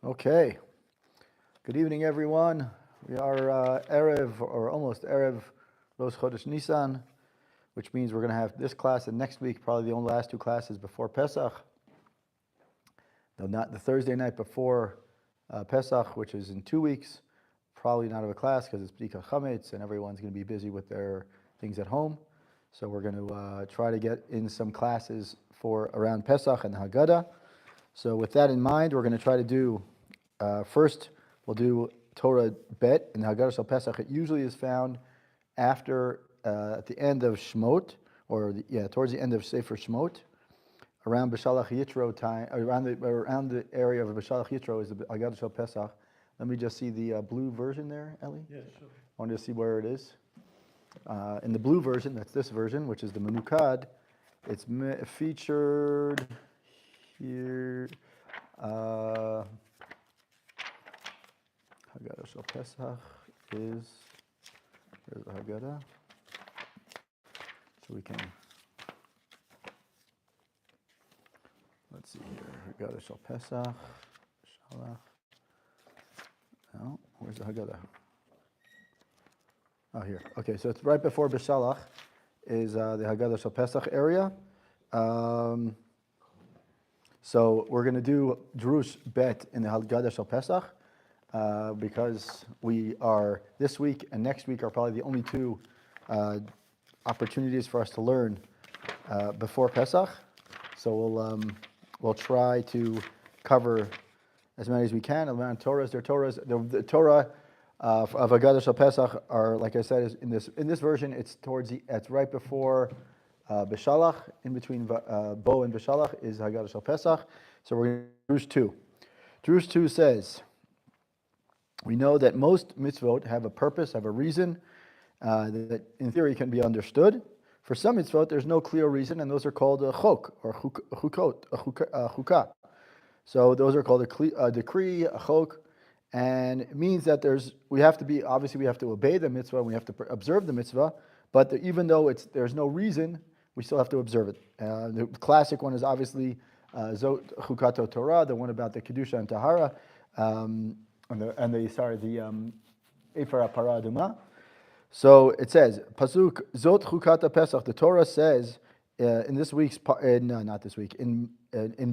Okay. Good evening, everyone. We are Erev, or almost Erev, Rosh Chodesh Nisan, which means we're going to have this class and next week, probably the only last two classes before Pesach. No, not the Thursday night before Pesach, which is in 2 weeks. Probably not have a class because it's B'dika Chametz and everyone's going to be busy with their things at home. So we're going to try to get in some classes for around Pesach and the Haggadah. So with that in mind, we're going to try to do, first we'll do Torah Bet in the Haggadah Shel Pesach. It usually is found after, at the end of Shmot, or towards the end of Sefer Shmot, around B'Shalach Yitro time, around the area of B'Shalach Yitro is the Haggadah Shel Pesach. Let me just see the blue version there, Ellie. Yeah, sure. I want to see where it is. In the blue version, that's this version, which is the Menukad. It's featured here. Haggadah Shel Pesach is, here's the Haggadah. So we can, let's see here, Haggadah Shel Pesach, Shalach. No, where's the Haggadah? Oh, here. Okay, so it's right before B'Shalach is the Haggadah Shel Pesach area. So we're going to do Drush Bet in the Haggadah Shel Pesach because we are, this week and next week are probably the only two opportunities for us to learn before Pesach. So we'll try to cover as many as we can. Around Torahs, the Torah of Haggadah Shel Pesach are, like I said, is in this version. It's it's right before B'Shalach, in between Bo and B'Shalach is Haggadah Shel Pesach. So we're going to Drush 2. Drush 2 says, we know that most mitzvot have a purpose, have a reason that in theory can be understood. For some mitzvot, there's no clear reason, and those are called a chok or chukah. So those are called a decree, a chok, and it means that we have to obey the mitzvah, and we have to observe the mitzvah, but even though there's no reason, we still have to observe it. The classic one is obviously Zot Chukato Torah, the one about the Kedusha and Tahara, the Ephar Para Aduma. So it says, Pasuk Zot Chukata Pesach. The Torah says in this week's, not this week, in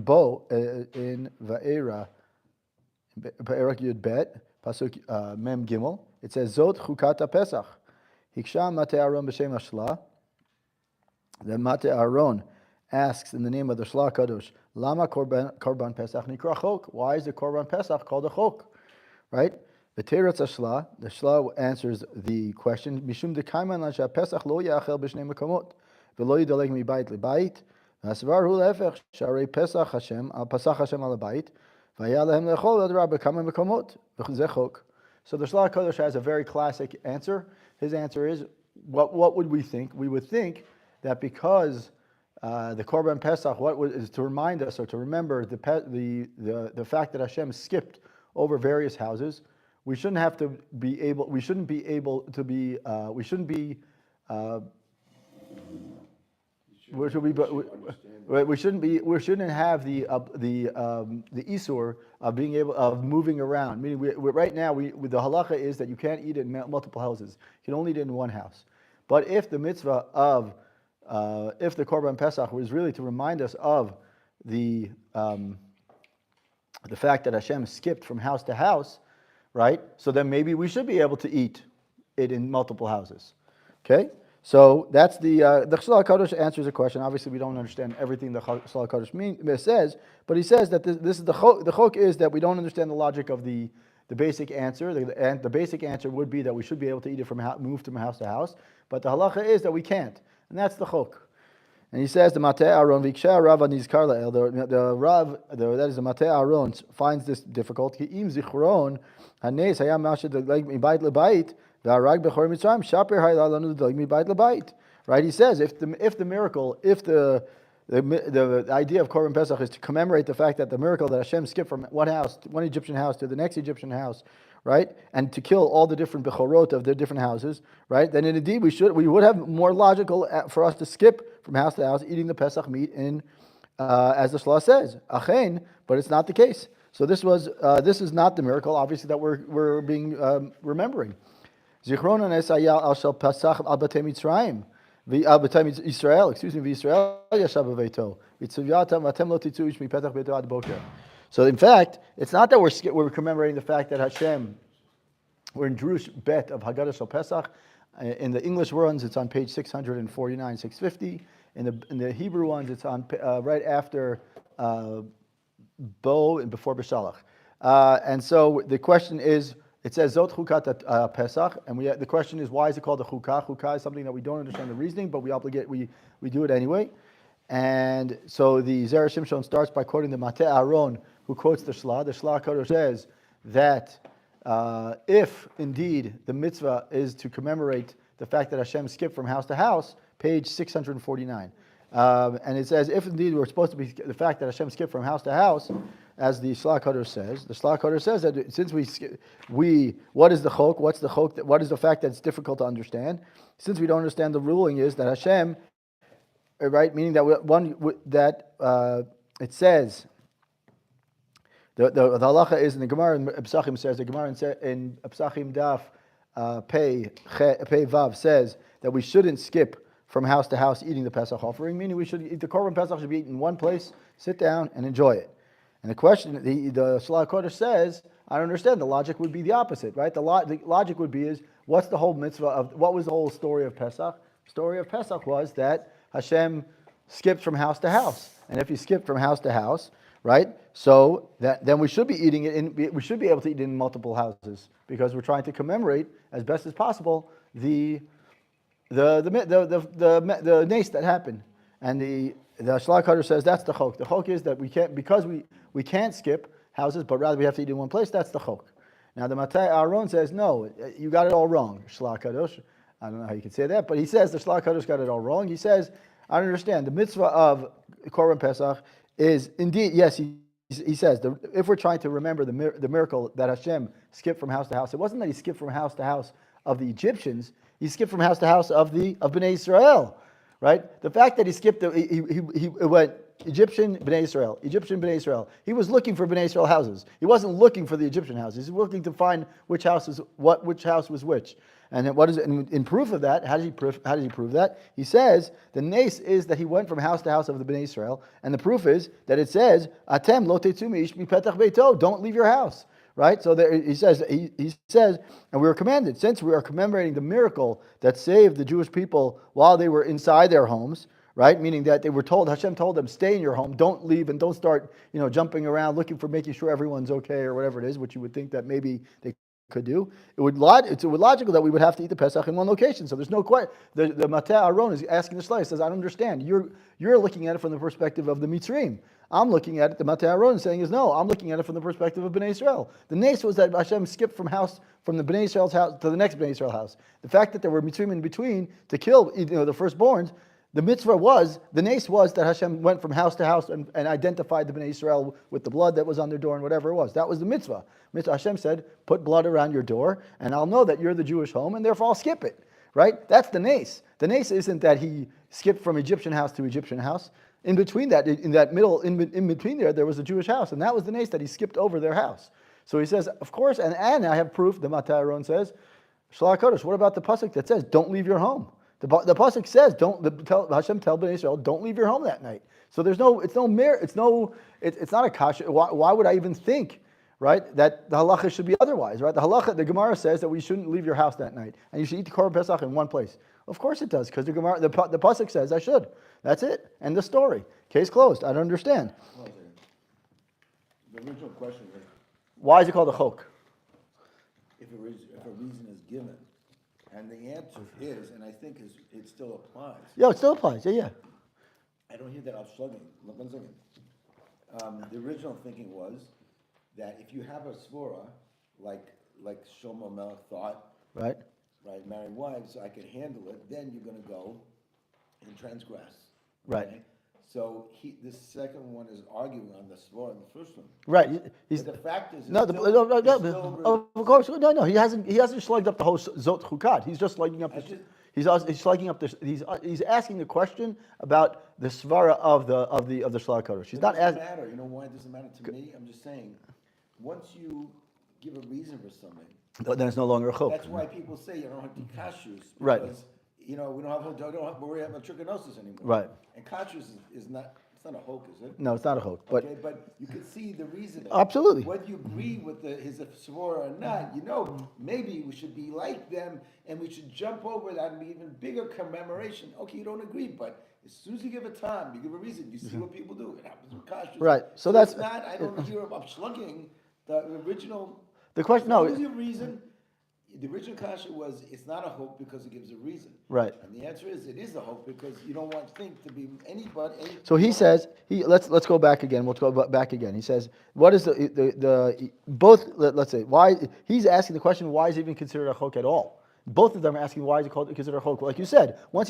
Bo, in Va'era Yud Bet, Pasuk Mem Gimel, it says Zot Chukata Pesach. Hiksha Mate Aaron b'Shem Ashla. Then Mate Aaron asks in the name of the Shla Kadosh, Lama Korban Pesach Nikra Chok. Why is the Korban Pesach called a Chok? Right? The Shla answers the question, Mishum dekaiman la Pesach lo yachel b'shnei mekomot, v'lo yidalek mibayit lebayit, v'asvar hu lefech sharei Pesach Hashem al abayit, v'aya lehem lechol ad rabbe kama mekomot, v'chuzeh chok. So the Shla Kadosh has a very classic answer. His answer is, what would we think? We would think that because the Korban Pesach, is to remind us or to remember the fact that Hashem skipped over various houses. We shouldn't have the isur of moving around. Meaning, right now, the halacha is that you can't eat it in multiple houses. You can only eat it in one house. But if the mitzvah of if the Korban Pesach was really to remind us of the fact that Hashem skipped from house to house, right? So then maybe we should be able to eat it in multiple houses. Okay? So that's the Shla Kadosh answers the question. Obviously, we don't understand everything the Shla Kadosh says, but he says that this is the chok is that we don't understand the logic of the basic answer. The basic answer would be that we should be able to eat it move from house to house, but the halacha is that we can't, and that's the chok. And he says the Mate Aaron Viksha Rav Nizkar La'el. The Rav, that is the Mate Aaron, finds this difficult. Ki'im Zichron Hanes Hayam Mashad Mibayit Lebayit VaRag Bechor Mitzrayim Shaper Haylalanu Mibayit Lebayit. Right? He says if the miracle, if the idea of Korban Pesach is to commemorate the fact that the miracle that Hashem skipped from one Egyptian house to the next Egyptian house, right, and to kill all the different bechorot of the different houses, right, then indeed we would have more logical for us to skip from house to house eating the Pesach meat in, as the Shla says, achen, but it's not the case. So this is not the miracle, obviously, that we're being remembering. Zichron nesayal al shel Pesach al batei Mitzrayim, al batei Israel. Excuse me, v'Yisrael yashav beveito. V'tzivyatam atem lo titzu ish mipetach beito ad boker. So in fact, it's not that we're commemorating the fact that Hashem. We're in Jewish bet of Haggadah Shel Pesach. In the English ones, it's on page 649, 650. In the Hebrew ones, it's on right after Bo and before B'Shalach. And so the question is, it says Zot Chukat Pesach, and the question is, why is it called a Chukah? Chukah is something that we don't understand the reasoning, but we do it anyway. And so the Zera Shimshon starts by quoting the Mateh Aaron, who quotes the Shla. The Shla HaChodesh says that if indeed the mitzvah is to commemorate the fact that Hashem skipped from house to house, page 649. And it says, if indeed we're supposed to be the fact that Hashem skipped from house to house, as the Shla HaChodesh says, the Shla HaChodesh says that since what is the chok? What's the chok? What is the fact that it's difficult to understand? Since we don't understand, the ruling is that Hashem, right, meaning that it says, the halacha is in the Gemara in Pesachim says, the Gemara in Pesachim Daf Pei Vav says that we shouldn't skip from house to house eating the Pesach offering, meaning we should eat the Korban Pesach should be eaten in one place, sit down and enjoy it. And the question, the Shla HaKodesh says, I don't understand. The logic would be the opposite, right? The logic would be what's the whole mitzvah of, what was the whole story of Pesach? The story of Pesach was that Hashem skipped from house to house. And if he skipped from house to house, right? So then we should be eating it we should be able to eat it in multiple houses because we're trying to commemorate as best as possible the nace that happened. And the Shla HaKodesh says that's the chok. The chok is that we can't skip houses, but rather we have to eat in one place. That's the chok. Now the Matei Aaron says no, you got it all wrong, Shla HaKodesh. I don't know how you can say that, but he says the Shla HaKodesh got it all wrong. He says, I don't understand. The mitzvah of Korban Pesach is indeed, yes, he says, if we're trying to remember the miracle that Hashem skipped from house to house, it wasn't that he skipped from house to house of the Egyptians, he skipped from house to house of Bnei Israel, right? The fact that he skipped, he went Egyptian Bnei Israel. He was looking for Bnei Israel houses. He wasn't looking for the Egyptian houses. He was looking to find which house was which. And what is it? In proof of that, how does he prove that? He says the nace is that he went from house to house of the Bnei Israel, and the proof is that it says Atem lo tetzu mi'ish mipetach beito. Don't leave your house, right? So there, he says, and we were commanded, since we are commemorating the miracle that saved the Jewish people while they were inside their homes, right? Meaning that they were told, Hashem told them, stay in your home, don't leave, and don't start, jumping around looking for making sure everyone's okay or whatever it is, which you would think that maybe they could do. It's logical that we would have to eat the Pesach in one location. So there's no question. The Mateh Aaron is asking the Shla. He says, I don't understand. You're looking at it from the perspective of the Mitzrim. I'm looking at it. The Mateh Aaron is saying no. I'm looking at it from the perspective of Bnei Israel. The nace was that Hashem skipped from the Bnei Israel's house to the next Bnei Israel house. The fact that there were Mitzrim in between to kill the firstborns. The nace was that Hashem went from house to house and identified the Bnei Israel with the blood that was on their door and whatever it was. That was the mitzvah. Hashem said, put blood around your door and I'll know that you're the Jewish home and therefore I'll skip it. Right? That's the nace. The nace isn't that he skipped from Egyptian house to Egyptian house. In between that, in between there was a Jewish house, and that was the nace that he skipped over their house. So he says, of course, and I have proof, the Mateh Aaron says, Shla HaKodesh, what about the pasuk that says, don't leave your home? The pasuk says, Hashem tell Bnei Israel, don't leave your home that night. So it's not a kasha. Why would I even think, right, that the halacha should be otherwise, right? The Gemara says that we shouldn't leave your house that night, and you should eat the Korban Pesach in one place. Of course it does, because the pasuk says I should. That's it. End the story. Case closed. I don't understand. The original question is, why is it called a chok? If a reason is given. And the answer is, and I think it still applies. Yeah, it still applies. Yeah. I don't hear that I'm slugging. Look, 1 second. The original thinking was that if you have a svora, like Shlomo Melech thought, right, marrying wives, I could handle it. Then you're going to go and transgress. Right. Okay? So this second one is arguing on the svora in the first one. Right. But the fact is, of course, no. He hasn't slugged up the whole zot chukat. He's just slugging up. He's slugging up. He's asking the question about the svara of the Shla HaKodesh. He's not asking. Matter. You know why it doesn't matter to me? I'm just saying once you give a reason for something, then it's no longer a chok. that's why people say you don't have to kashrus, Right. because, we don't worry about trichinosis anymore. Right. And kashrus is not, it's not a hoke, is it? No, it's not a chok. But Okay, but you can see the reasoning. Absolutely. Whether you agree with his svara or not, maybe we should be like them and we should jump over that and be even bigger commemoration. Okay, you don't agree, but as soon as you give a time, you give a reason, you see what people do. It happens with kashrus. Right, so that's- it's not, I don't hear about slugging the original. The question- no, What was your reason? The original kasha was, it's not a hope because it gives a reason. Right. And the answer is, it is a hope because you don't want things to be anybody. So he says, let's go back again. We'll go back again. He says, what is the both? Let's say why he's asking the question, why is it even considered a chok at all? Both of them are asking, why is it considered a chok? Like you said, once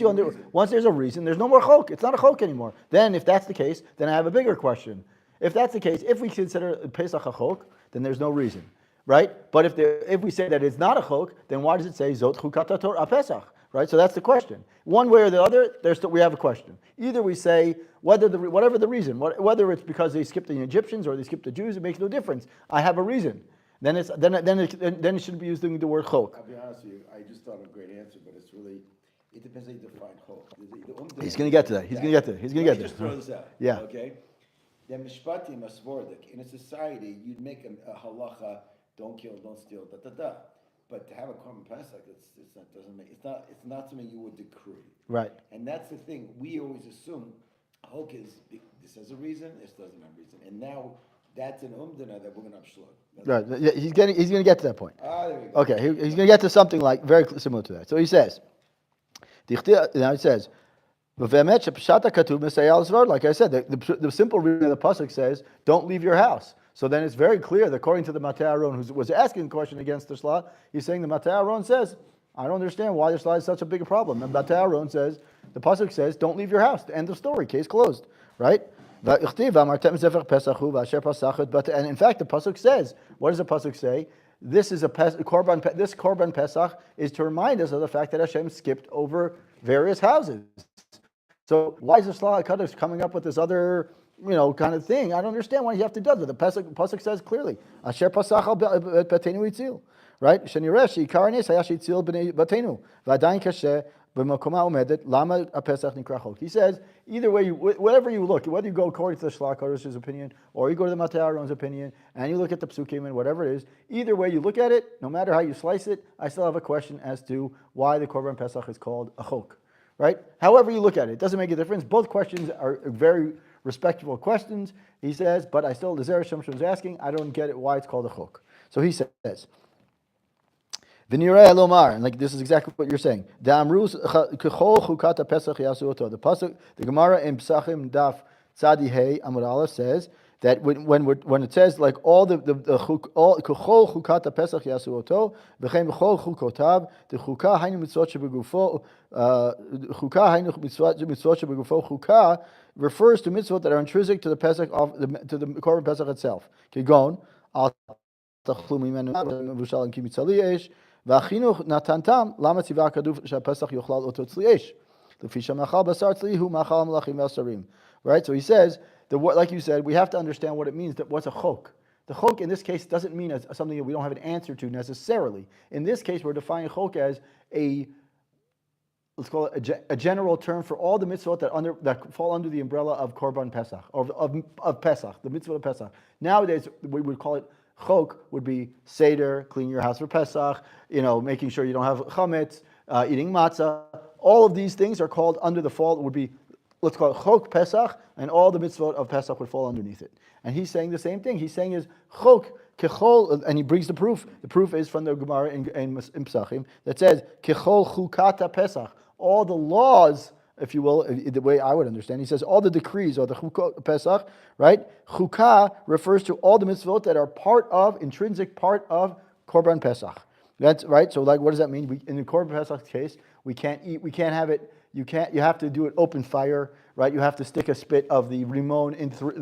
there's a reason, there's no more chok. It's not a chok anymore. Then, if that's the case, then I have a bigger question. If that's the case, if we consider Pesach a chok, then there's no reason. Right? But if we say that it's not a chok, then why does it say zot chukat Torah Pesach? Right? So that's the question. One way or the other, we have a question. Either we say whatever the reason, whether it's because they skipped the Egyptians or they skipped the Jews, it makes no difference. I have a reason. Then it shouldn't be using the word chok. I'll be honest with you, I just thought of a great answer, but it depends how you define chok. He's going to get to that. He's going to get to it. He's going to get Just to it. throw this out. Yeah. Okay? The mishpatim asvordik. In a society, you'd make a halacha, don't kill, don't steal, But to have a korban pesach, it's not something you would decree. Right. And that's the thing. We always assume Hulk is this has a reason, this doesn't have a reason, and now that's an umdana that we're going to upslug. Right. Yeah, he's going to get to that point. There we go. Okay. He's going to get to something like very similar to that. So he says, now he says, like I said, the simple reading of the pasuk says, "Don't leave your house." So then it's very clear that according to the Matei Aaron, who was asking the question against the Shla, he's saying the Matei Aaron says, I don't understand why the Shla is such a big problem. And Matei Aaron says, the pasuk says, don't leave your house. The end of story, case closed, right? And in fact, the pasuk says, what does the pasuk say? This korban Pesach is to remind us of the fact that Hashem skipped over various houses. So why is the Shla HaChodesh coming up with this other kind of thing? I don't understand why you have to do that. The pasuk says clearly, "Asher pasach al batenu itzil," right? Shenireh sheikar nes haya shitzil b'nei batenu v'adayin kasher b'makoma umedet lama apesach nikra chok. He says either way, whatever you look, whether you go according to the Shla HaChodesh's opinion or you go to the Matei Aaron's opinion and you look at the psukim and whatever it is, either way you look at it, no matter how you slice it, I still have a question as to why the korban pesach is called a chok. Right? However you look at it, it doesn't make a difference. Both questions are very respectable questions. He says, but the Zera Shimshon is asking, I don't get it why it's called a chok. So he says, V'nirei elomar, and like this is exactly what you're saying. The pasuk, the Gemara in Pesachim Daf Tzadi Hey Amud Aleph says that when it says like all kechol chukat Pesach yasu oto v'chein b'chol chukotav the chukah hainu mitzvot shebegufo chukah hainu mitzvot shebegufo chukah refers to mitzvot that are intrinsic to the Pesach to the korban Pesach itself. Gaon al tachlu mimenu v'shal ki mitzali yesh v'achinuch natantam lama tzivah kaduv shapesach yochlal oto tzli yesh lefi shamachal basar tzli hu machal malachim v'asarim. Right, so he says, like you said, we have to understand what it means. What's a chok? The chok in this case doesn't mean as something that we don't have an answer to necessarily. In this case, we're defining chok as let's call it a general term for all the mitzvot that fall under the umbrella of korban Pesach, or of Pesach, the mitzvah of Pesach. Nowadays, we would call it chok would be seder, clean your house for Pesach, making sure you don't have chametz, eating matzah. All of these things are called under the fall. It would be, let's call it chok Pesach, and all the mitzvot of Pesach would fall underneath it. And he's saying the same thing. He's saying is chok kechol, and he brings the proof. The proof is from the Gemara in Pesachim that says kechol chukata Pesach. All the laws, if you will, the way I would understand, he says all the decrees or the chukot Pesach, right? Chukah refers to all the mitzvot that are intrinsic part of korban Pesach. That's right. So, like, what does that mean? In the korban Pesach case, we can't eat. We can't have it. You have to do it open fire, right? You have to stick a spit of the rimon in through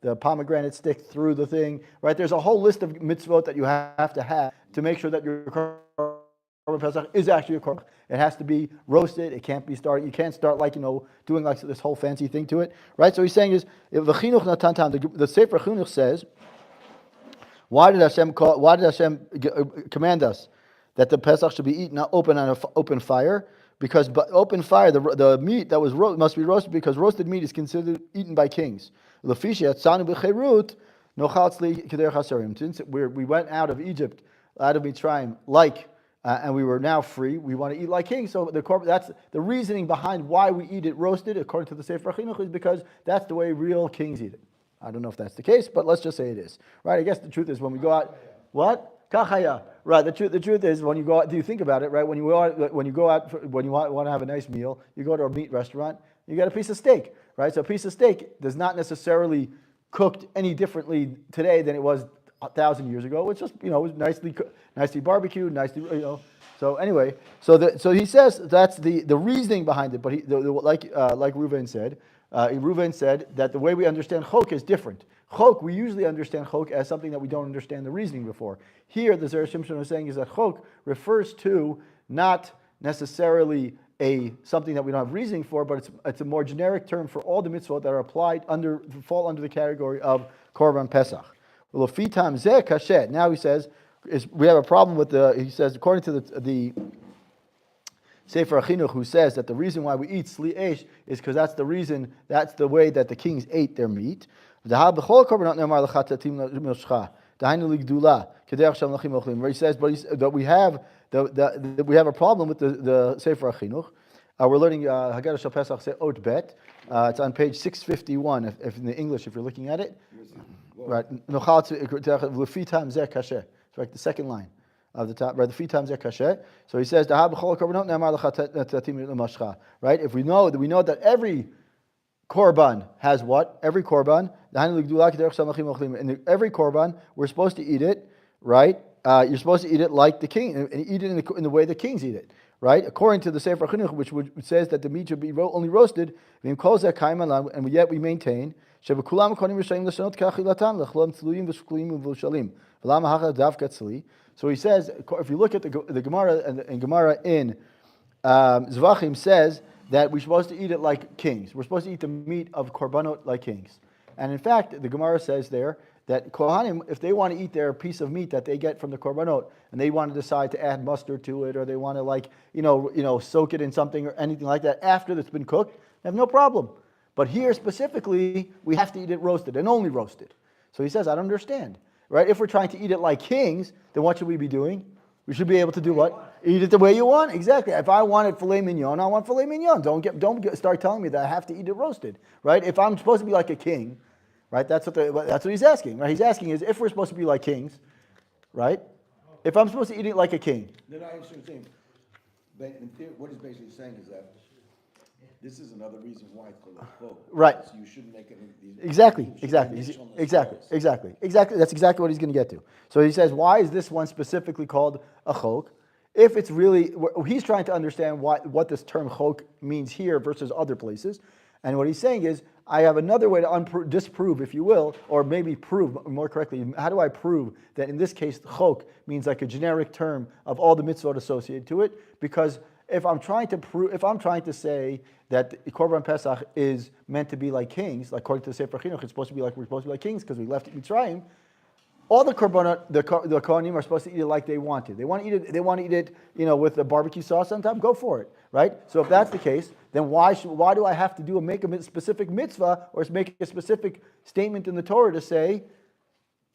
the pomegranate stick through the thing, right? There's a whole list of mitzvot that you have to make sure that your korban Pesach is actually a korban. It has to be roasted. It can't be started. You can't start doing like this whole fancy thing to it, right? So he's saying is the Sefer Chinuch says Why did Hashem command us that the Pesach should be eaten open on an open fire? Because open fire, the meat that was must be roasted, because roasted meat is considered eaten by kings. Since we went out of Egypt, out of Mitzrayim, and we were now free, we want to eat like kings. So that's the reasoning behind why we eat it roasted, according to the Sefer HaChinuch, is because that's the way real kings eat it. I don't know if that's the case, but let's just say it is. Right? I guess the truth is when we go out, what? Kachaya. Right. The truth is when you go out, do you think about it? Right. When you go out, when you want to have a nice meal, you go to a meat restaurant, you get a piece of steak. Right. So a piece of steak does not necessarily cooked any differently today than it was 1,000 years ago. It's just it was nicely barbecued, nicely. So anyway, so he says that's the reasoning behind it. But like Reuven said, that the way we understand chok is different. Chok, we usually understand chok as something that we don't understand the reasoning before. Here, the Zera Shimshon is saying is that chok refers to not necessarily something that we don't have reasoning for, but it's a more generic term for all the mitzvot that are fall under the category of Korban Pesach. Now he says we have a problem with he says according to the Sefer HaChinuch, who says that the reason why we eat sli esh is because that's the way that the kings ate their meat. Where he says, but we have a problem with the Sefer HaChinuch. We're learning HaChodesh Shel Pesach Ot Bet. It's on page 651, if in the English, if you're looking at it. Right, it's like the second line of the top, right? The feet times kasher. So he says, right? If we know that every korban has what? Every korban, and every korban, we're supposed to eat it, right? You're supposed to eat it like the king, and eat it in the way the kings eat it, right? According to the Sefer HaChinuch, which says that the meat should be only roasted, and yet we maintain if you look at so he says, if you look at the Gemara and Gemara in Zvachim says that we're supposed to eat it like kings. We're supposed to eat the meat of korbanot like kings. And in fact, the Gemara says there that Kohanim, if they want to eat their piece of meat that they get from the korbanot, and they want to decide to add mustard to it, or they want to soak it in something or anything like that after it's been cooked, they have no problem. But here specifically, we have to eat it roasted and only roasted. So he says, I don't understand. Right? If we're trying to eat it like kings, then what should we be doing? We should be able to do what? Eat it the way you want. Exactly. If I wanted filet mignon, I want filet mignon. Don't start telling me that I have to eat it roasted. Right? If I'm supposed to be like a king, right? That's what he's asking. Right? He's asking is if we're supposed to be like kings, right? If I'm supposed to eat it like a king. Then I understand. But in theory, what he's basically saying is that this is another reason why it's called a cloak. Right. So you shouldn't make any of these. Exactly. That's exactly what he's going to get to. So he says, why is this one specifically called a chok? If it's really, he's trying to understand what this term chok means here versus other places. And what he's saying is, I have another way to disprove, if you will, or maybe prove more correctly. How do I prove that in this case, chok means like a generic term of all the mitzvot associated to it? Because if I'm trying to say that Korban Pesach is meant to be like kings, like according to the Sefer HaChinuch, we're supposed to be like kings because we left Mitzrayim. All the korbanot, the kohanim are supposed to eat it like they want to. They want to eat it, with a barbecue sauce on top. Go for it, right? So if that's the case, then why do I have to make a specific mitzvah or make a specific statement in the Torah to say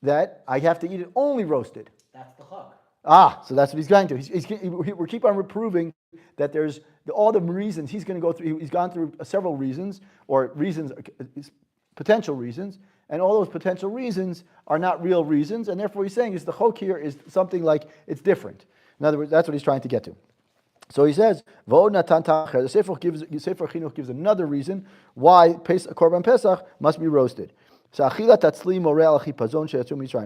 that I have to eat it only roasted? That's the chok. So that's what he's going to. We keep on proving that there's all the reasons he's going to go through. He's gone through several reasons, potential reasons, and all those potential reasons are not real reasons, and therefore he's saying is the chok here is something like it's different. In other words, that's what he's trying to get to. So he says, the Sefer HaChinuch gives another reason why Korban Pesach must be roasted.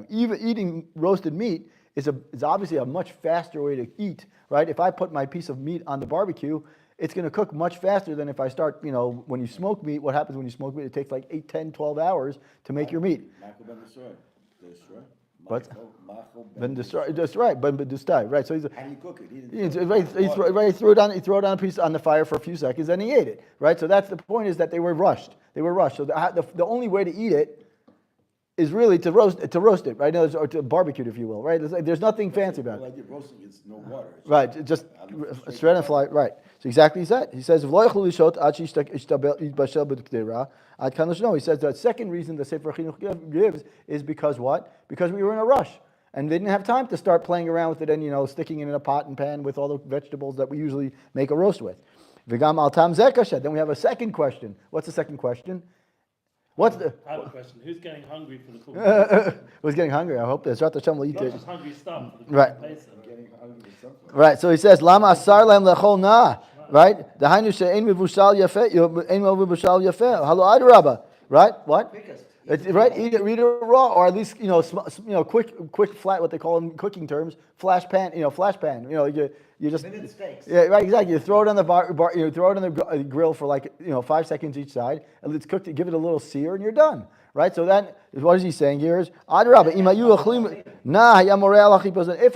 Even eating roasted meat is obviously a much faster way to eat, right? If I put my piece of meat on the barbecue, it's going to cook much faster than if I start, when you smoke meat, what happens when you smoke meat? It takes like 8, 10, 12 hours to make your meat. What? Ben destroy. That's right. Ben destroy. Right. So he's. How do you cook it? He threw it on a piece on the fire for a few seconds, and he ate it. Right. So that's the point. Is that they were rushed. So the only way to eat it is really to roast it, right? Or to barbecue it, if you will, right? There's nothing fancy about Well, it. like you're roasting, it's no water. It's Right, just straight shred and fly, right. So exactly he said. He says, no, he says the second reason the Sefer Chinuch gives is because what? Because we were in a rush. And they didn't have time to start playing around with it and, sticking it in a pot and pan with all the vegetables that we usually make a roast with. Then we have a second question. What's the second question? I have a question. Who's getting hungry for the Korban? Who's getting hungry? I hope there's Not just hungry stuff for the Right. Pesach. I'm getting hungry or something. Right, so he says, Lama asar lem lechol na. Right? The hainu she'ein mivushal yafeh, ein mivushal yafeh. Halo adrabah. Right? What? Right? Eat it raw, or at least quick flat. What they call in cooking terms, flash pan. Flash pan. You just Minute steaks. Yeah, right. Exactly. You throw it on the throw it on the grill for 5 seconds each side, and it's cooked. Give it a little sear, and you're done. Right. So that is what is he saying here? Is if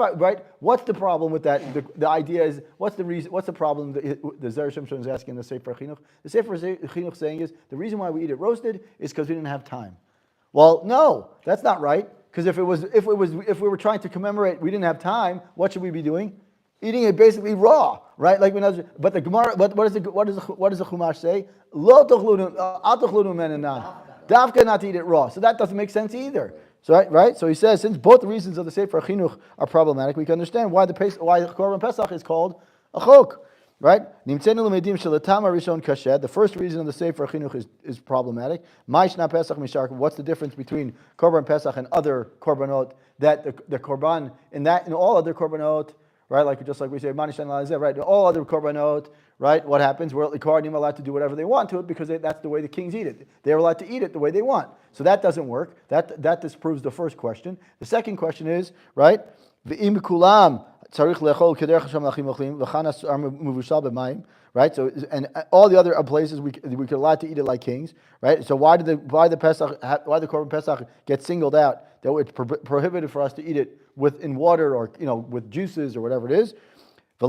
I right, what's the problem with that? The idea is what's the reason? What's the problem? The Zera Shimshon is asking the Sefer Chinuch. The Sefer Chinuch saying is the reason why we eat it roasted is because we didn't have time. Well, no, that's not right. Because if we were trying to commemorate, we didn't have time. What should we be doing? Eating it basically raw, right? But the Gemara, what does the Chumash say? Lo tochlunu menena. Davka not to eat it raw. So that doesn't make sense either. So right? So he says, since both reasons of the Sefer Chinuch are problematic, we can understand why the Korban Pesach is called a chok, right? The first reason of the Sefer Chinuch is problematic. What's the difference between Korban Pesach and other korbanot? That the korban in all other korbanot, right? Just like we say, right? In all other korbanot, right? What happens? We're allowed to do whatever they want to it because that's the way the kings eat it. They're allowed to eat it the way they want. So that doesn't work. That disproves the first question. The second question is, right? Right, so and all the other places we could allowed to eat it like kings, right? So why the Korban Pesach get singled out? That it's prohibited for us to eat it in water or with juices or whatever it is. The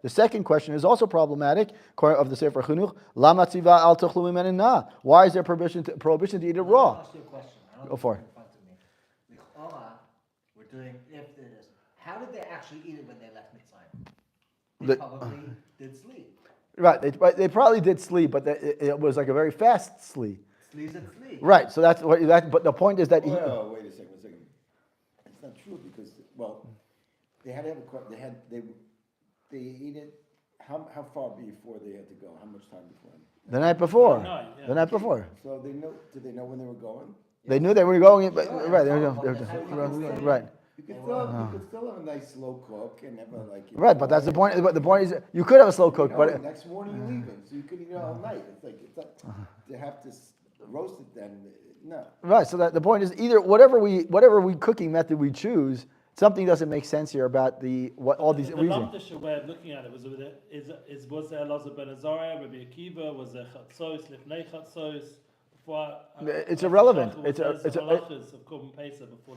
second question is also problematic of the Sefer Chinuch. Why is there prohibition to eat it raw? I'll ask you a question. Go for it. We're doing if this. How did they actually eat it when they left Mitzrayim? They The- probably did sleep. Right, they probably did sleep, but it was like a very fast sleep. Sleeves and sleep. Right, so that's what that. But the point is that Well, wait a second. It's not true because they had to have they eat it. How far before they had to go? How much time before? the night before, Night, yeah. the night before, So they know. Did they know when they were going? they knew they were going. But Sure, right, right. right, You could still have a nice slow cook and have right. But that's the point. But the point is, you could have a slow cook, but next morning you leave it, so you could eat it all night. It's not to have to roast it then. No. right. So that the point is either whatever we cooking method we choose, something doesn't make sense here about all these The reasons. Lamdish way of looking at it was there Elazar ben Azariah, Rabbi Akiva, was there Chatzos, Lifnei Chatzos? It's irrelevant. It's of Korban Pesach before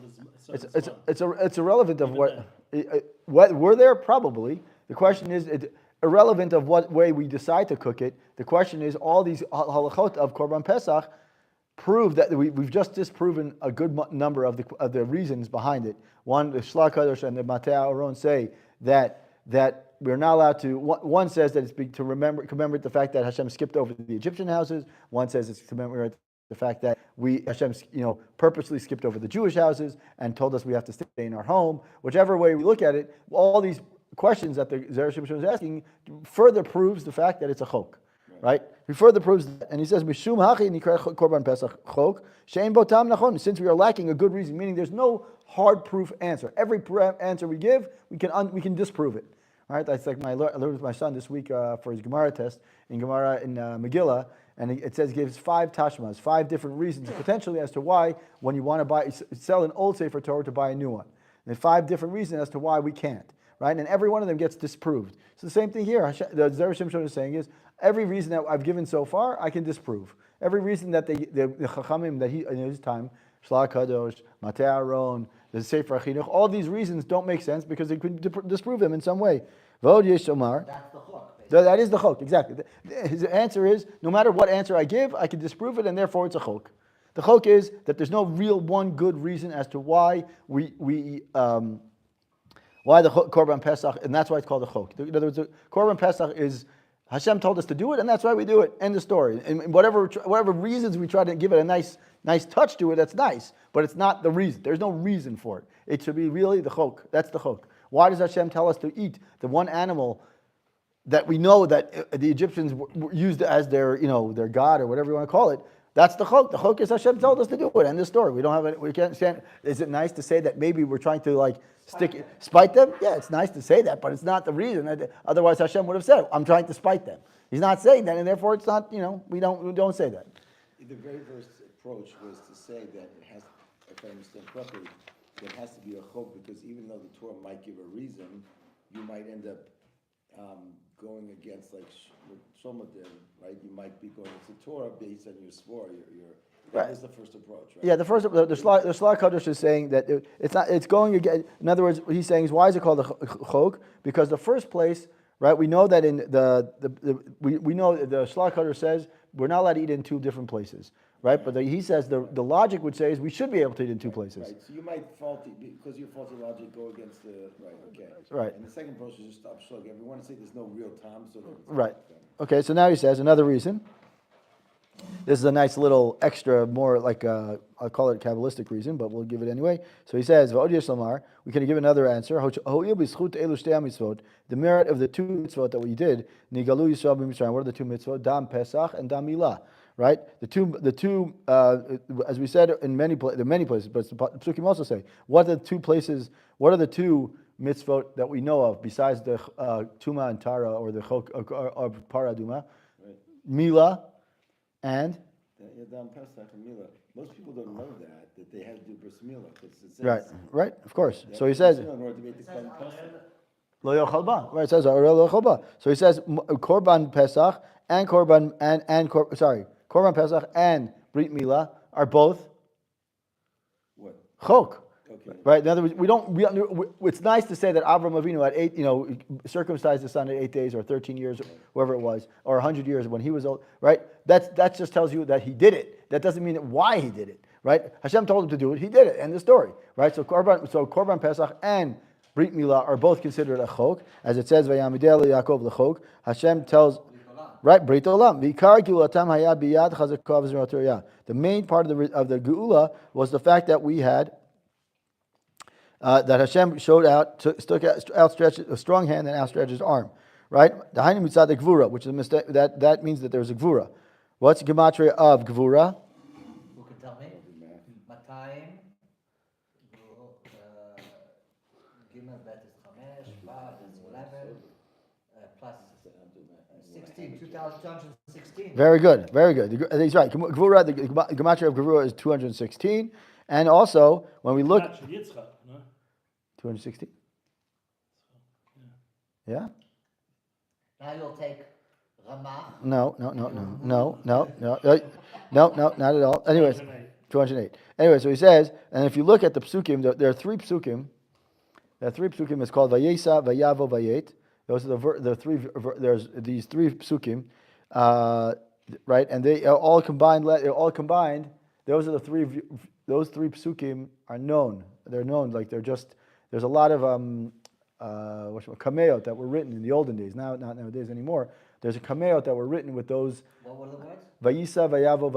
It's irrelevant of what were there probably. The question is it's irrelevant of what way we decide to cook it. The question is all these halachot of Korban Pesach prove that we've just disproven a good number of the reasons behind it. One, the Shlach HaKadosh and the Matei Aaron say that we're not allowed to. One says that it's to commemorate the fact that Hashem skipped over the Egyptian houses. One says it's to commemorate the fact that Hashem purposely skipped over the Jewish houses and told us we have to stay in our home. Whichever way we look at it, all these questions that the Zera Shimshon is asking further proves the fact that it's a chok. Right? He further proves that, and he says, "Mishum hachi nikra korban pesach chok she'en botam nachon." Since we are lacking a good reason, meaning there's no hard proof answer. Every answer we give, we can disprove it. All right? That's like I learned with my son this week for his Gemara test in Gemara in Megillah, and it says gives 5 tashmas, 5 different reasons potentially as to why when you want to sell an old Sefer Torah to buy a new one, and 5 different reasons as to why we can't. Right? And every one of them gets disproved. So the same thing here. The Zera Shimshon is saying is every reason that I've given so far, I can disprove. Every reason that the Chachamim that he in his time, Shlach HaKadosh, Matei Aaron, the Sefer Chinuch, all these reasons don't make sense because they couldn't disprove them in some way. V'od yesh omar. That's the hook. That is the chok, exactly. His answer is, no matter what answer I give, I can disprove it, and therefore it's a chok. The chok is that there's no real one good reason as to why why the Korban Pesach, and that's why it's called a chok. In other words, the Korban Pesach is, Hashem told us to do it, and that's why we do it. End of story. And whatever reasons we try to give it a nice touch to it, that's nice, but it's not the reason. There's no reason for it. It should be really the chok. That's the chok. Why does Hashem tell us to eat the one animal that we know that the Egyptians used as their god or whatever you want to call it? That's the chok. The chok is Hashem told us to do it. End of story. We can't stand. Is it nice to say that maybe we're trying to spite them? Yeah, it's nice to say that, but it's not the reason. Otherwise, Hashem would have said, "I'm trying to spite them." He's not saying that, and therefore, it's not. We don't say that. The very first approach was to say that it has, if I understand correctly, there has to be a chok, because even though the Torah might give a reason, you might end up going against Shlomo did, right? You might be going against the Torah based on your swore. That was the first approach, right? Yeah, the Shlach HaChodesh is saying that it's not. It's going again. In other words, what he's saying is, why is it called the chok? Because the first place, right? We know that in we know the Shlach HaChodesh says we're not allowed to eat in two different places, right? But he says the logic would say is we should be able to eat in two places. Right. So you might because your faulty logic go against the right. Okay. Right. And the second approach is just stop shrugging. We want to say there's no real time, so right. Okay. So now he says another reason. This is a nice little extra, more like I'll call it a Kabbalistic reason, but we'll give it anyway. So he says, we can give another answer. The merit of the two mitzvot that we did, Nigalu Yisrael b'Mitzrayim. What are the two mitzvot? Dam Pesach and Dam Milah. Right? The two. As we said in many places, but the Psukim also say, what are the two places? What are the two mitzvot that we know of besides the Tuma and Tara or the Chok or Paraduma? Right. Milah. And most people don't know that they had to do bris milah, because it says right, of course. So he says lo yochal ba. Right, it says lo yochal ba. So he says korban Pesach and korban Pesach and brit milah are both what? chok. Okay. Right. In other words, it's nice to say that Avram Avinu at 8, circumcised his son at 8 days or 13 years, whatever it was, or 100 years when he was old. Right. That just tells you that he did it. That doesn't mean why he did it. Right. Hashem told him to do it. He did it. End of story. Right. So korban Pesach and brit milah are both considered a chok, as it says Vayamidei Yaakov l'chok. Hashem tells. Right, Brit Olam. The main part of the Geula was the fact that we had. That Hashem outstretched a strong hand and outstretched his arm, right? The Hainu mitzad gvura, which is a mistake. That means that there's a gvura. What's the gematria of gvura? Who can tell me? Matayim. Gimel bet is chamesh, vav is 11, plus 16, 216. Very good, very good. He's right. Gvura, the gematria of gvura is 216, and also when we look. 216? Yeah? Now you'll take Ramah. No, not at all. Anyways, 208. Anyway, so he says, and if you look at the psukim, there are three psukim. There are three psukim. It's called Vayesa, Vayavo, Vayet. Those are the three. There's these three psukim, right? And they are all combined. Those are the three. Those three psukim are known. They're known. Like they're just. There's a lot of kameot that were written in the olden days. Now, not nowadays anymore. There's a kameot that were written with those. What were the words? Vayisa, Vayavo,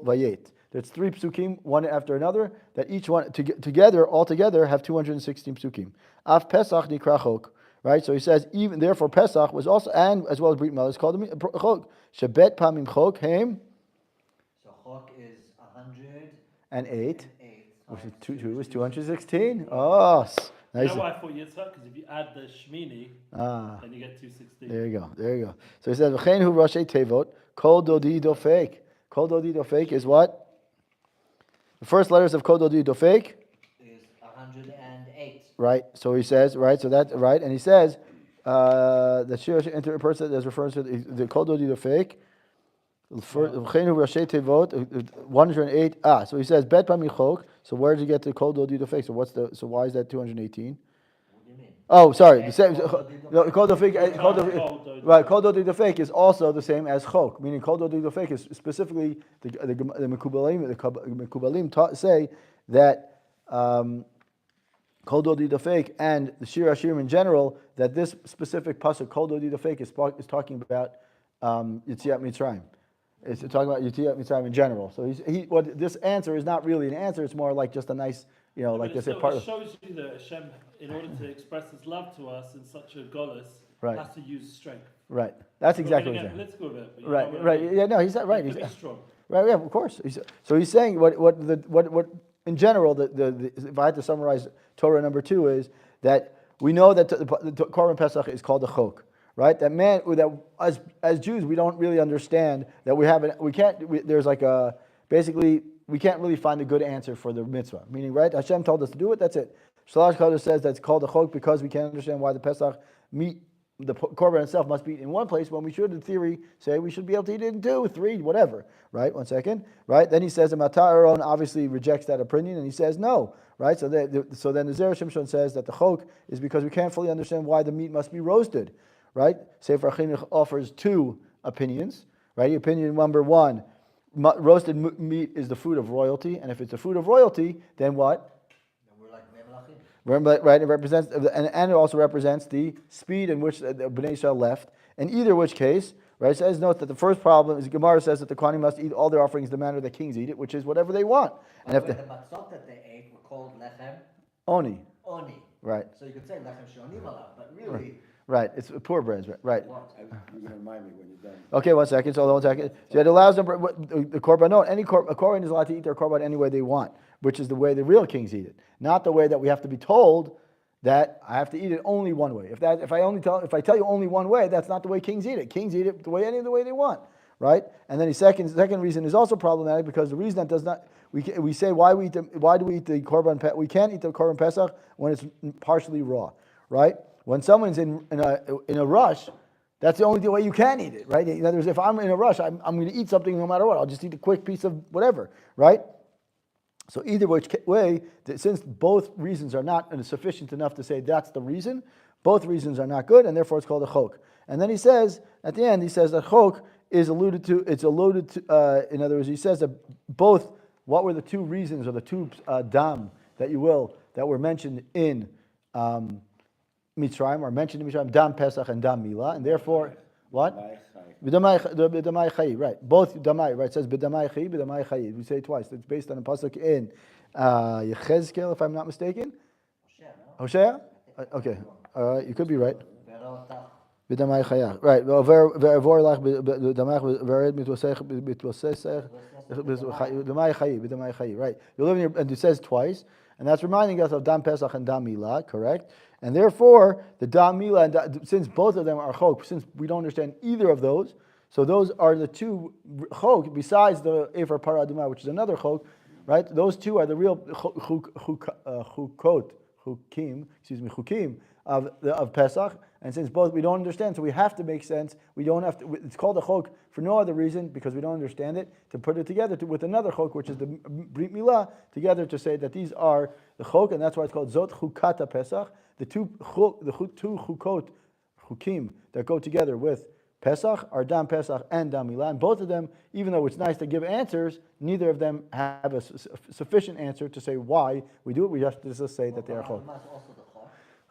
Vayet. There's three psukim, one after another, that each one altogether have 216 psukim. Af Pesach nikra chok. Right. So he says even therefore Pesach was also and as well as Brit Milah is called a chok. Shebet pamim chok hem. So chok is 108. Which is 216. Oh, nice. You know why I thought Yitzhak? Because if you add the Shmini, then you get 216. There you go. So he says, "V'chein hu rashi tevot kol dodi dofek." Kol dodi dofek is what? The first letters of kol dodi dofek is 108. Right. So he says, right. So that's right, and he says the shir person that refers to the kol dodi dofek. 108. So he says bet pamichok. So where did you get the kol dodi dofek? So why is that 218? What do you mean? Oh, sorry. The And same. kol dodi Right. Kol dodi dofek is also the same as chok, meaning kol dodi dofek is specifically the Mekubalim say that kol dodi dofek and the Shir Hashirim in general, that this specific pasuk kol dodi dofek is talking about Yetziat Mitzrayim. It's talking about Yetziat Mitzrayim in general. So what this answer is not really an answer. It's more like just a nice, like this. It shows you that Hashem, in order to express His love to us in such a golus, Right. has to use strength. Right. That's exactly what Not he's saying. political of it, but Right. Yeah. No, he's not right. He's He's strong. right. Yeah. Of course. So he's saying what in general if I had to summarize Torah number 2 is that we know that the Korban Pesach is called the chok. Right, that as Jews we don't really understand that there's like a basically we can't really find a good answer for the mitzvah. Meaning, right, Hashem told us to do it. That's it. Shalash Kodesh says that's called the chok because we can't understand why the Pesach the korban itself must be in one place when we should, in theory, say we should be able to eat it in 2, 3, whatever. Right? 1 second. Right? Then he says the Matar Aaron obviously rejects that opinion and he says no. Right? So then the Zera Shimshon says that the chok is because we can't fully understand why the meat must be roasted. Right? Sefer Chinuch offers 2 opinions. Right? Opinion number 1, roasted meat is the food of royalty, and if it's a food of royalty, then what? Then we're like Memelachim. Right? It represents, and it also represents the speed in which the Bnei Yisrael left. In either which case, right? It says note that the first problem is Gemara says that the Kohanim must eat all their offerings the manner that kings eat it, which is whatever they want. And if the matzot that they ate were called lechem oni. Right. So you could say lechem shonim alav, but really. Right, it's poor breads, right. You're going to remind me when you're done. Okay, 1 second, so 1 second. So it allows them, the korbanot, a korban is allowed to eat their korban any way they want, which is the way the real kings eat it. Not the way that we have to be told that I have to eat it only one way. If I tell you only one way, that's not the way kings eat it. Kings eat it any of the way they want, right? And then the second reason is also problematic because the reason that does not, we say why do we eat the korban, we can't eat the korban Pesach when it's partially raw, right? When someone's in a rush, that's the only way you can eat it, right? In other words, if I'm in a rush, I'm going to eat something no matter what. I'll just eat a quick piece of whatever, right? So either which way, since both reasons are not sufficient enough to say that's the reason, both reasons are not good, and therefore it's called a chok. And then he says, at the end, he says that chok is alluded to, in other words, he says that both, what were the 2 reasons, or the 2 dam, that were mentioned in Mitzrayim, are mentioned in Mitzrayim, Dam Pesach and Dam Milah, and therefore, what? B'damai chayi, right. Both damai, right, it says b'damai chayi, b'damai chayi. We say it twice. It's based on a pasuk in Yechezkel, if I'm not mistaken. Hosea? Okay, all right, you could be right. B'damai chaya, right. Ve'avor lach b'damai v'ared mitwasech b'damai chayi, right. You live in your, and it says twice, and that's reminding us of Dam Pesach and Dam Milah, correct? And therefore, the Dam Milah, since both of them are chok, since we don't understand either of those, so those are the 2 chok, besides the Efer Paraduma, which is another chok, right? Those 2 are the real chukim of Pesach. And since both we don't understand, so we have to make sense. We don't have to. It's called a chok for no other reason because we don't understand it. To put it together with another chok, which is the Brit Milah, together to say that these are the chok, and that's why it's called Zot Chukata Pesach. The two chukot, chukim that go together with Pesach are Dam Pesach and Dam Milah. And both of them, even though it's nice to give answers, neither of them have a sufficient answer to say why we do it. We have to just say that they are chok.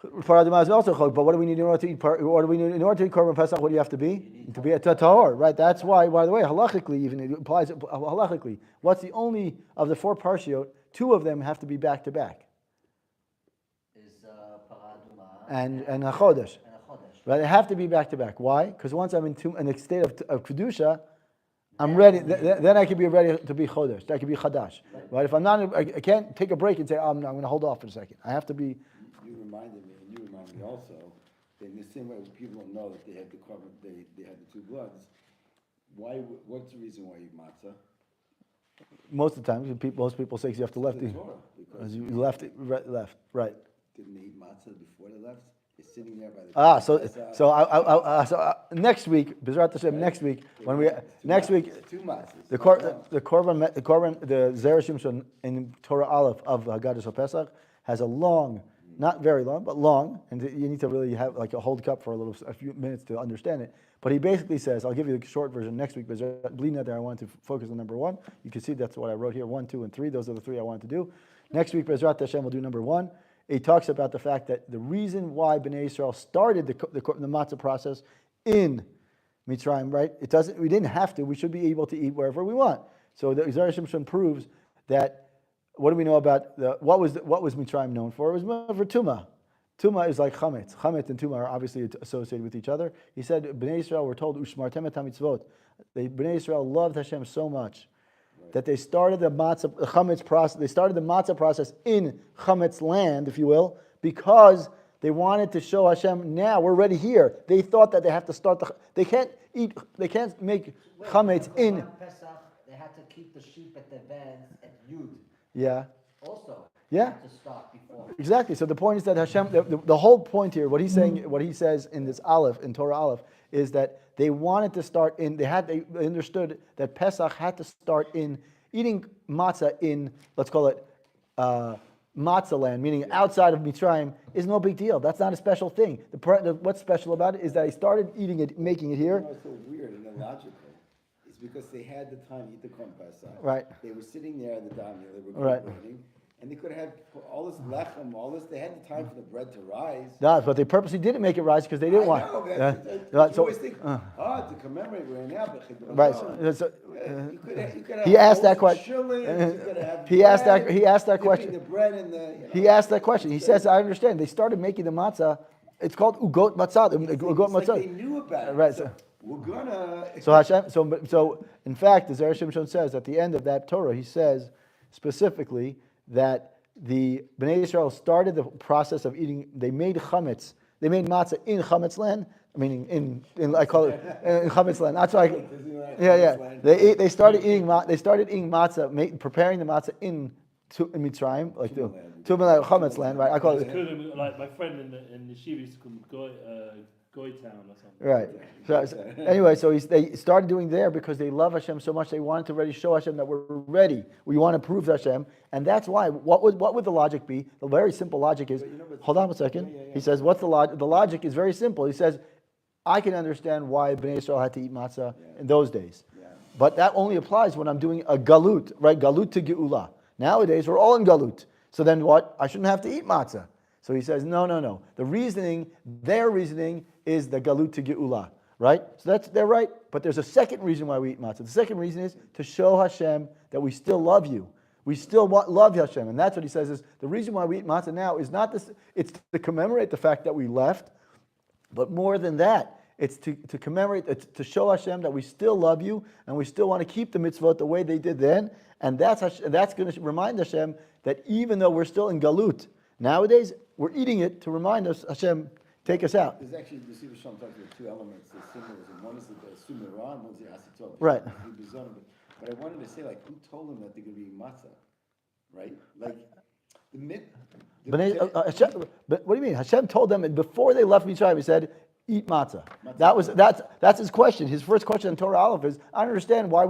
Paraduma is also chok, but what do we need in order to eat? What do we need in order to eat korban Pesach? What do you have to be? To be a tahor, right? That's why. By the way, halachically, even it applies halachically. What's the only of the 4 parshiot? 2 of them have to be back to back. And HaChodesh. Right? They have to be back to back. Why? Because once I'm in a state of kedusha, I'm ready. Then I can be ready to be chodesh. I can be chadash. Right? If I'm not, I can't take a break and say, I'm going to hold off for a second. I have to be. You reminded me, and you remind me also, that in the same way people don't know that they had the korban, they had the 2 bloods. Why? What's the reason why you eat matzah? Most of the time, most people say you have to left. Because you left, right. Didn't they eat matzah before they left? They're sitting there by the so next week, B'ezrat Hashem, next week when we 2 matzahs. the Zera Shimshon in Torah Aleph of Haggadah Shel Pesach has a long Not very long, but long, and you need to really have like a hold cup for a few minutes to understand it. But he basically says, I'll give you the short version next week, because I wanted to focus on number 1. You can see that's what I wrote here, 1, 2, and 3. Those are the 3 I wanted to do. Next week, Bezrat Hashem will do number 1. He talks about the fact that the reason why Bnei Israel started the matzah process in Mitzrayim, right? We didn't have to. We should be able to eat wherever we want. So the Zera Shimshon proves that. What do we know about what was Mitzrayim known for? It was for Tumah. Tumah is like chametz. Chametz and Tumah are obviously associated with each other. He said, Bnei Israel were told, Ushmartem et hamitzvot. Bnei Israel loved Hashem so much that they started the chametz process. They started the matzah process in chametz land, if you will, because they wanted to show Hashem. Now we're already here. They thought that they have to start They can't make chametz in. Pesach, they had to keep the sheep at the van at Yud. Yeah. Also, yeah. to start before. Exactly. So the point is that Hashem, the whole point here, what he's saying, what he says in this Aleph, in Torah Aleph, is that they wanted to start in. They understood that Pesach had to start in eating matzah in, let's call it matzah land, meaning outside of Mitzrayim, is no big deal. That's not a special thing. What's special about it is that he started eating it, making it here. You know, it's so weird and illogical. It's because they had the time to eat the Korban Pesach. Right. They were sitting there at the dam, they were right. waiting, and they could have had all this lechem, all this. They had the time for the bread to rise. No, but they purposely didn't make it rise because they didn't want. You always think, to commemorate right now, but right. You could have he asked that question. He asked that question. The bread in the, he asked that question. He says, "I understand. They started making the matzah. It's called ugot matzah. Ugot matzah. Like they knew about it. Right. So we're gonna. So Hashem. So in fact, the Zera Shimshon says at the end of that Torah, he says specifically that the Bnei Israel started the process of eating. They made chametz. They made matzah in chametz land. Meaning in I call it in chametz land. That's why. They started eating matzah, preparing the matzah in Mitzrayim, like the chametz land, right? I call it. Like my friend in the yeshiva used to call Goy Town or something. Right. So anyway, they started doing there because they love Hashem so much. They wanted to already show Hashem that we're ready. We want to prove to Hashem, and that's why. What would the logic be? The very simple logic is. Hold on a second. He says, "What's the logic?" The logic is very simple. He says, "I can understand why Bnei Israel had to eat matzah in those days, but that only applies when I'm doing a galut, right? Galut to geula. Nowadays we're all in galut. So then what? I shouldn't have to eat matzah." So he says, no. Their reasoning is the galut to geula, right? So they're right. But there's a second reason why we eat matzah. The second reason is to show Hashem that we still love you. We still love Hashem. And that's what he says is the reason why we eat matzah now is not this, it's to commemorate the fact that we left, but more than that, it's to commemorate, it's to show Hashem that we still love you and we still want to keep the mitzvot the way they did then. And that's going to remind Hashem that even though we're still in galut, nowadays we're eating it to remind us, Hashem, take us out. There's actually, the Zera Shimshon talks about two elements, the symbolism. One is the sumirah and one is the asitol. Right. But I wanted to say, like, who told them that they're going to be matzah? Right? Like, but what do you mean? Hashem told them before they left Mitzrayim, he said, eat matzah. That's his question. His first question on Torah Aleph is, I don't understand why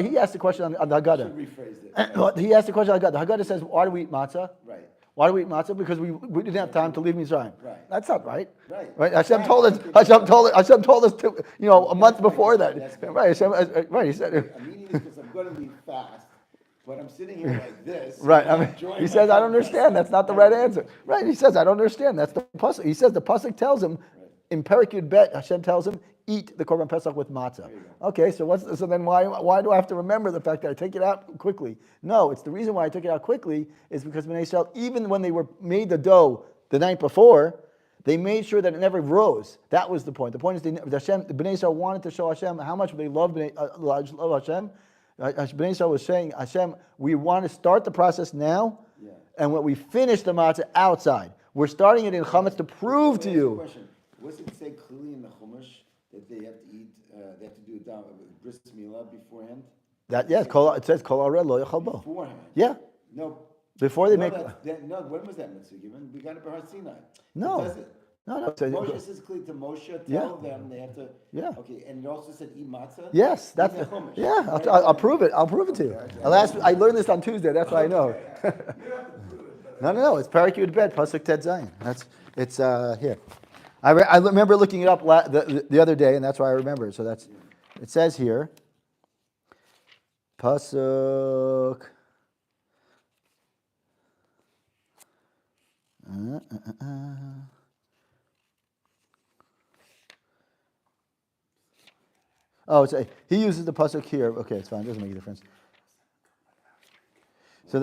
he asked the question on the Haggadah. Rephrased it. He asked the question on the Haggadah. The Haggadah says, why do we eat matzah? Right. Why do we eat matzah? Because we didn't have time to leave Mitzrayim. Right. That's not right. Right. Hashem told us to, a month before that. Right. He said. I'm eating this because I'm going to be fast, but I'm sitting here like this. Right. He says, I don't understand. That's not the right answer. Right. He says, I don't understand. That's the pasuk. He says the pasuk tells him in Perikut Bet. Hashem tells him, eat the Korban Pesach with matzah. Okay, so then why do I have to remember the fact that I take it out quickly? No, it's the reason why I took it out quickly is because Bnei Israel, even when they were made the dough the night before, they made sure that it never rose. That was the point. The point is Bnei Israel wanted to show Hashem how much they love Hashem. Bnei Israel was saying, Hashem, we want to start the process now, and when we finish the matzah outside, we're starting it in chametz to prove to you. Question. Was it say clearly in the Chumash that they have to eat, they have to do a bris milah beforehand? It says kol areh lo yachal bo. Beforehand. Yeah. No. Before they make. When was that mitzvah given? We got it by Har Sinai. No. Does it? No. Moshe says clearly to Moshe, tell them they have to. Yeah. Okay, and it also said eat matzah. Yes, that's the Chumash. Yeah. I'll prove it. I'll prove it to you. I learned this on Tuesday. That's why I know. You don't have to prove it, No. It's Parak Yud Bet, Pasuk Tet Zayin. It's here. I remember looking it up the other day, and that's why I remember it. So it says here, Pasuk. Oh, he uses the pasuk here. Okay, it's fine. It doesn't make a difference. So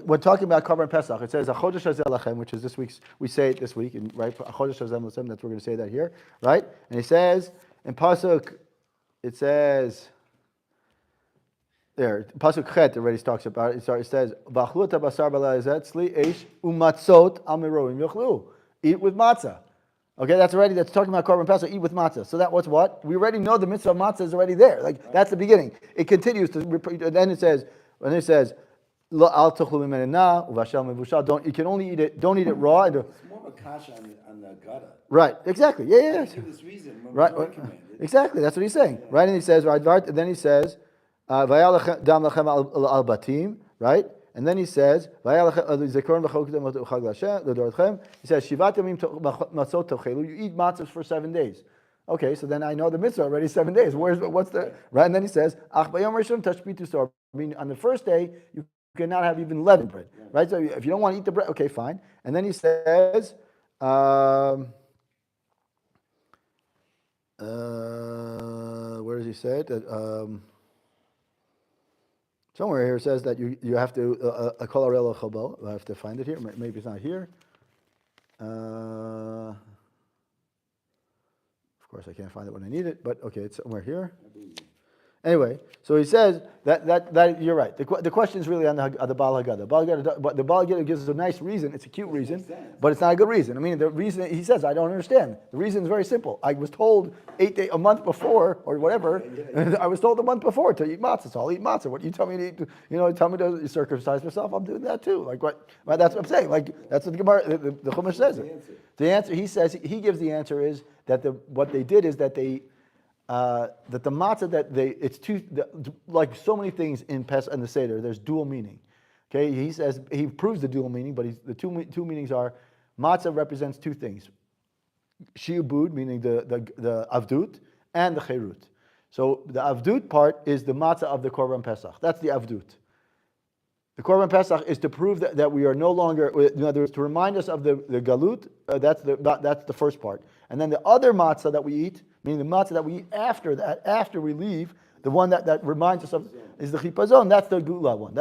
we're talking about Korban Pesach. It says HaChodesh hazeh lachem, which is this week's. We say it this week, and right? HaChodesh hazeh lachem. That's we're going to say that here, right? And he says in pasuk, it says there. Pasuk Chet already talks about it. It says V'achlut basar b'la'ezet tzli eish umatzot al meroim yochlu. Eat with matzah. Okay, that's talking about Korban Pesach, eat with matzah. So that was what? We already know the mitzvah of matzah is already there. Like, that's the beginning. It continues to repeat, and then it says, Lo al tochlu mimenu na, uvashel mevushal, you can only eat it, don't eat it raw. It's more of a kasha on the gutter. Right, exactly, yeah. For this reason, Right, exactly, that's what he's saying. Right, and he says, and then he says, Vayal dam lachem al batim, right? And then he says, he says, Shivat yamim matzot tochelu, you eat matzahs for 7 days. Okay, so then I know the mitzvah already 7 days. What's the right? And then he says, Ach bayom rishon tashbitu sor. I mean, on the first day you cannot have even leavened bread, right? So if you don't want to eat the bread, okay, fine. And then he says, where does he say it? Somewhere here it says that you have to a kol harei chobo. I have to find it here. Maybe it's not here. Of course, I can't find it when I need it, but okay, it's somewhere here. Anyway, so he says that you're right. The question is really on the Baal Haggadah. The Baal Haggadah gives us a nice reason. It's a cute reason, but it's not a good reason. I mean, the reason he says, I don't understand. The reason is very simple. I was told a month before or whatever. I was told a month before to eat matzah. So I'll eat matzah. What you tell me to eat? Tell me to circumcise myself. I'm doing that too. Like what? Well, that's what I'm saying. Like that's what the Gemara, the Chumash says. The answer he says he gives the answer is that what they did is that they. That the matzah like so many things in Pesach and the Seder, there's dual meaning. Okay, he says he proves the dual meaning, but the two meanings are matzah represents two things: shi'ubud, meaning the avdut, and the cherut. So the avdut part is the matzah of the Korban Pesach. That's the avdut. The Korban Pesach is to prove that we are no longer, in other words, to remind us of the galut. That's the first part, and then the other matzah that we eat. Meaning the matzah that we eat after that, after we leave, the one that reminds us of is the chipazon. That's the gula one.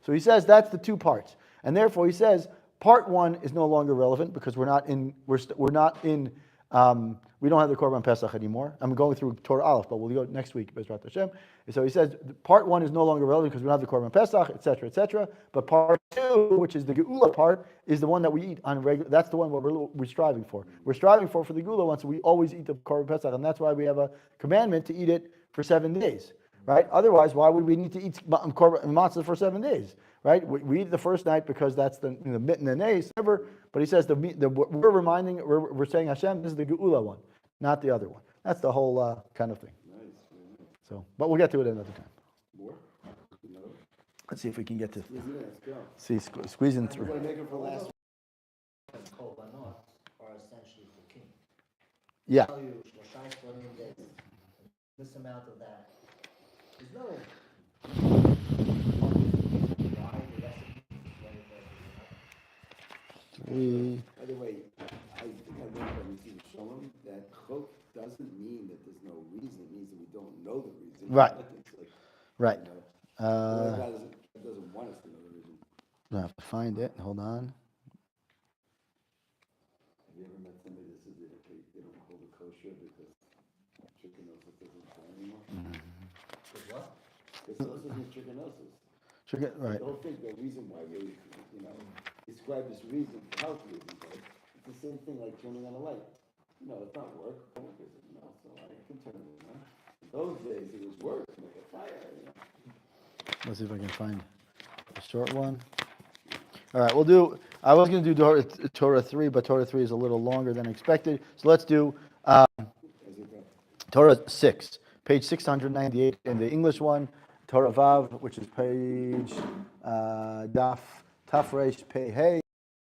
So he says that's the two parts, and therefore he says part one is no longer relevant because we don't have the Korban Pesach anymore. I'm going through Torah Aleph, but we'll go next week, Bezrat Hashem. So he says part one is no longer relevant because we don't have the Korban Pesach, etc., etc. But part two, which is the Geula part, is the one that we eat on regular. That's the one we're striving for. We're striving for the Geula one, so we always eat the Korban Pesach, and that's why we have a commandment to eat it for 7 days, right? Otherwise, why would we need to eat matzah for 7 days, right? We eat the first night because that's the mit and the nes, whatever. But he says we're saying Hashem, this is the Geula one, not the other one. That's the whole kind of thing. So, but we'll get to it another time. More? Let's see if we can get to. Let's go. See, squeezing through. What do you make it for last? Korbanot are essentially for king. Yeah. Tell you, this amount of that. There's no. By the way, I think I read from Mr. Shalom that chok doesn't mean that there's no reason. It means that we don't know the reason. Right. Right. God doesn't want us to know the reason. I have to find it. Hold on. Have you ever met somebody that says they don't hold a kosher because trichinosis doesn't fly anymore? What? Trichinosis is trichinosis. Right. The whole thing, the reason why we, describe this reason for health reasons, right? It's the same thing like turning on a light. It's not work. Work is it? So I can turn it on. In those days, it was work to make a fire. Let's see if I can find a short one. All right, I was going to do Torah 3, but Torah 3 is a little longer than expected. So let's do Torah 6, page 698 in the English one. Torah Vav, which is page Daf Tafresh Pei Hey.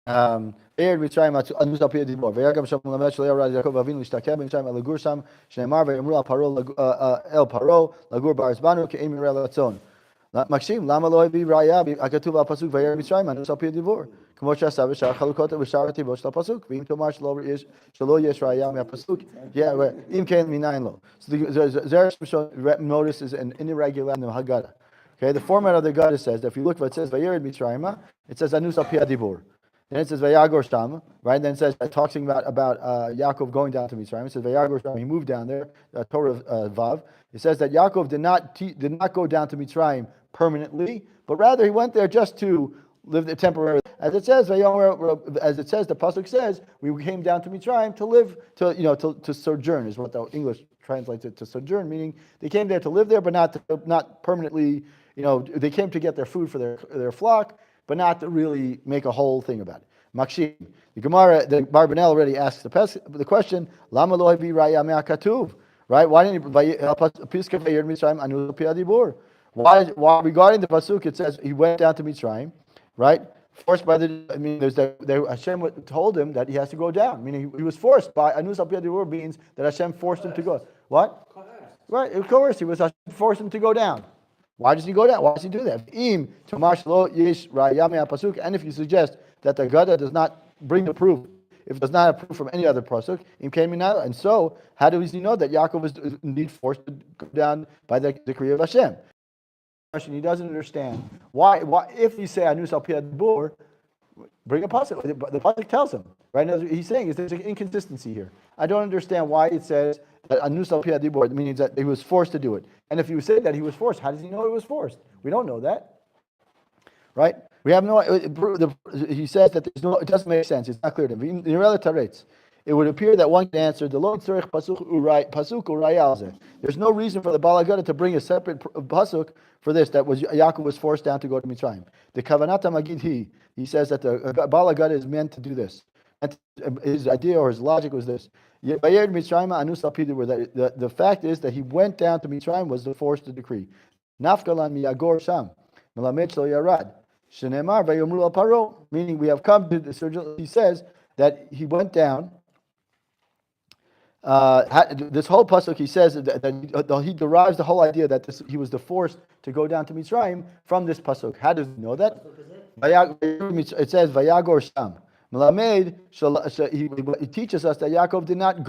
Ered Mitzrayim Anus Al Pi Adibor. V'yagam Shem Melamed Shelo Yarad Yaakov Avinu L'Shtakeh B'Mitzrayim El Lagur Sham Shneimar V'yamru Al Paro El Paro Lagur Ba'aretz Banu Ke'im Yireh Latzon. Makshim Lama Lo Hevi Raya Akatuv Al Pasuk V'Ered Mitzrayim Anus Al Pi Adibor. K'mo Sh'asa V'Shar Chalukot V'Shar Ativot Shel Pasuk V'Im Tomar Shelo Yesh Raya Me'Pasuk. Yeah, Im Kein Minayin Lo. So the Zera Shimshon notices an irregularity in the Haggadah. Okay, the format of the Haggadah says that if you look, it says Vayered Mitzrayim, it says Anus Al Pi Adibor. Then it says Vayagor Sham, right? Then it says talking about Yaakov going down to Mitzrayim. It says Vayagor Sham, he moved down there. Torah Vav. It says that Yaakov did not go down to Mitzrayim permanently, but rather he went there just to live there temporarily. As it says, the pasuk says, we came down to Mitzrayim to live, to sojourn is what the English translates it to sojourn, meaning they came there to live there, but not permanently. They came to get their food for their flock, but not to really make a whole thing about it. Makshim. The Gemara, the Barbanel already asks the question, Lama lo hevi raya me'akatuv? Right? Why didn't he Piska Vayered Mitzrayim Anu Pi Adibor? Why regarding the pasuk it says he went down to Mitzrayim, right? Forced by Hashem told him that he has to go down. Meaning he was forced by Anus Al Pi Adibor means that Hashem forced him to go. What? Right, of course Hashem forced him to go down. Why does he go down? Why does he do that? And if you suggest that the Gada does not bring the proof, if it does not have proof from any other pasuk, and so how does he know that Yaakov is indeed forced to go down by the decree of Hashem? He doesn't understand why if you say Anus Al Pi Adibor, bring a pasuk. The pasuk tells him, right? He's saying there's an inconsistency here. I don't understand why it says that Anus Al Pi Adibor means that he was forced to do it. And if you say that he was forced, how does he know he was forced? We don't know that, right? We have no. He says that it doesn't make sense. It's not clear to him. It would appear that one can answer the Lord Tzarich pasuk urayalze. There's no reason for the Balagada to bring a separate pasuk for this. That was Yaakov was forced down to go to Mitzrayim. The Kavanata Magid he says that the Balagada is meant to do this. And his idea or his logic was this: the fact is that he went down to Mitzrayim was the force to decree. Nafkalan miyagor sham melamed shlo yarad shenemar vayomru al paro. Meaning we have come to the. He says that he went down. This whole pasuk, he says that he derives the whole idea that he was the force to go down to Mitzrayim from this pasuk. How does he know that? It says vayagor sham. Melamed, he teaches us that Yaakov did not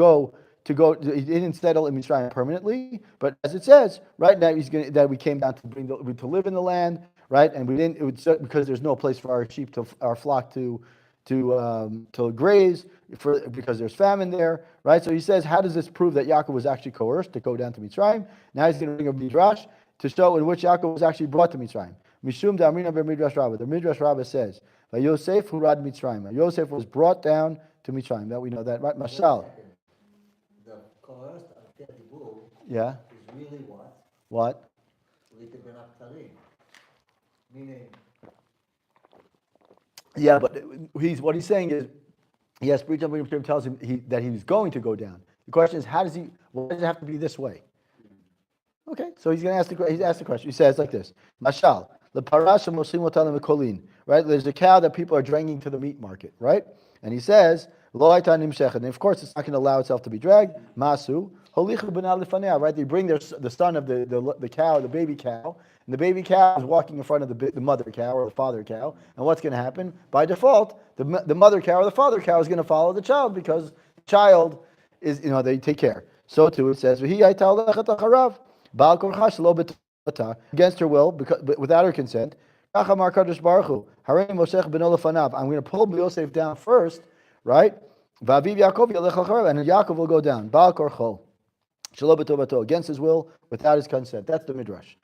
he didn't settle in Mitzrayim permanently, but as it says, right now that we came down to live in the land, right? And we didn't because there's no place for our flock to graze because there's famine there, right? So he says, how does this prove that Yaakov was actually coerced to go down to Mitzrayim? Now he's going to bring a midrash to show in which Yaakov was actually brought to Mitzrayim. Mishum da'amrina b'midrash Rabbah. The midrash Rabbah says, "Vayosef hurad Mitzrayim." Yosef was brought down to Mitzrayim. That we know that, right? Mashal. The coerced Al-Pi Yeah. is really what? What? Meaning. Yeah, but what he's saying is, yes, Brit tells him that he was going to go down. The question is, why does it have to be this way? Okay, so he's going to ask the question. He says like this: Mashal. Right? There's a cow that people are dragging to the meat market, right? And he says, and of course it's not going to allow itself to be dragged. Masu, right? They bring the son of the cow, the baby cow, and the baby cow is walking in front of the mother cow or the father cow. And what's going to happen? By default, the mother cow or the father cow is going to follow the child because the child is, they take care. So too it says, against her will, without her consent. I'm going to pull Yosef down first, right? And Yaakov will go down. Against his will, without his consent. That's the midrash.